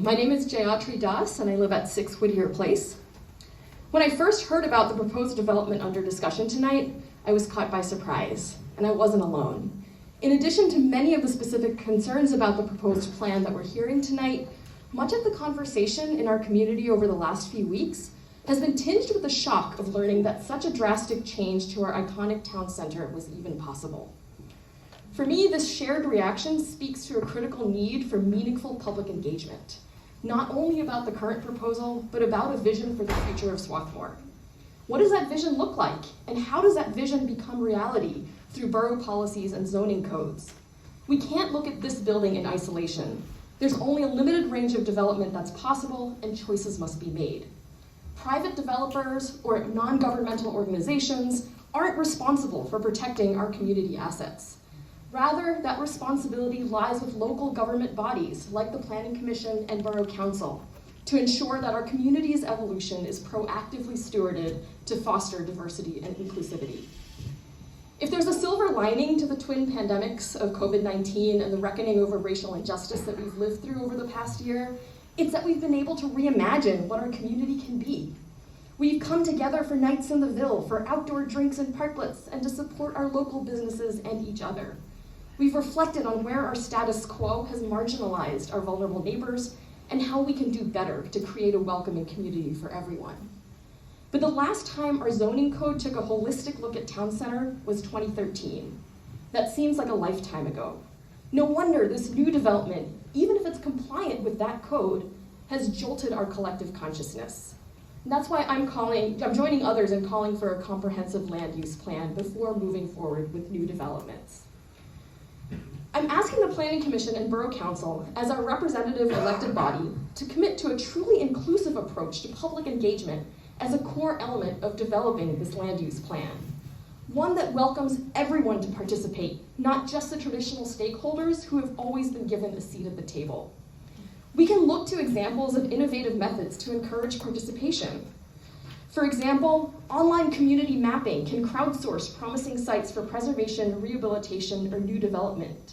My name is Jayatri and I live at 6 Whittier Place. When I first heard about the proposed development under discussion tonight, I was caught by surprise, and I wasn't alone. In addition to many of the specific concerns about the proposed plan that we're hearing tonight, much of the conversation in our community over the last few weeks has been tinged with the shock of learning that such a drastic change to our iconic town center was even possible. For me, this shared reaction speaks to a critical need for meaningful public engagement, not only about the current proposal, but about a vision for the future of Swarthmore. What does that vision look like, and how does that vision become reality through borough policies and zoning codes? We can't look at this building in isolation. There's only a limited range of development that's possible, and choices must be made. Private developers or non-governmental organizations aren't responsible for protecting our community assets. Rather, that responsibility lies with local government bodies like the Planning Commission and Borough Council to ensure that our community's evolution is proactively stewarded to foster diversity and inclusivity. If there's a silver lining to the twin pandemics of COVID-19 and the reckoning over racial injustice that we've lived through over the past year, it's that we've been able to reimagine what our community can be. We've come together for nights in the Ville, for outdoor drinks and parklets, and to support our local businesses and each other. We've reflected on where our status quo has marginalized our vulnerable neighbors and how we can do better to create a welcoming community for everyone. But the last time our zoning code took a holistic look at town center was 2013. That seems like a lifetime ago. No wonder this new development, even if it's compliant with that code, has jolted our collective consciousness. And that's why I'm joining others in calling for a comprehensive land use plan before moving forward with new developments. I'm asking the Planning Commission and Borough Council, as our representative elected body, to commit to a truly inclusive approach to public engagement as a core element of developing this land use plan. One that welcomes everyone to participate, not just the traditional stakeholders who have always been given a seat at the table. We can look to examples of innovative methods to encourage participation. For example, online community mapping can crowdsource promising sites for preservation, rehabilitation, or new development.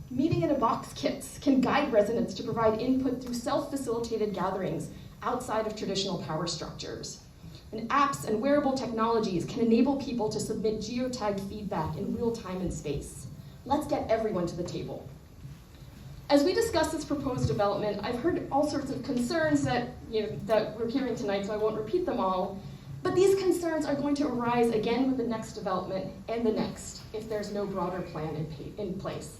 Meeting in a Box kits can guide residents to provide input through self-facilitated gatherings outside of traditional power structures. And apps and wearable technologies can enable people to submit geotagged feedback in real time and space. Let's get everyone to the table. As we discuss this proposed development, I've heard all sorts of concerns that we're hearing tonight, so I won't repeat them all. But these concerns are going to arise again with the next development and the next if there's no broader plan in place.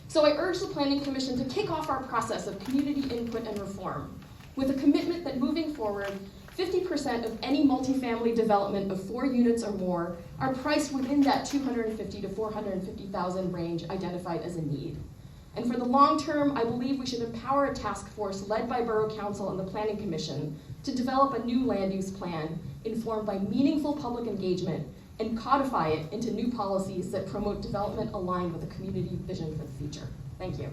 So I urge the Planning Commission to kick off our process of community input and reform with a commitment that moving forward, 50% of any multifamily development of 4 units or more are priced within that $250,000 to $450,000 range identified as a need. And for the long term, I believe we should empower a task force led by Borough Council and the Planning Commission to develop a new land use plan informed by meaningful public engagement and codify it into new policies that promote development aligned with a community vision for the future. Thank you.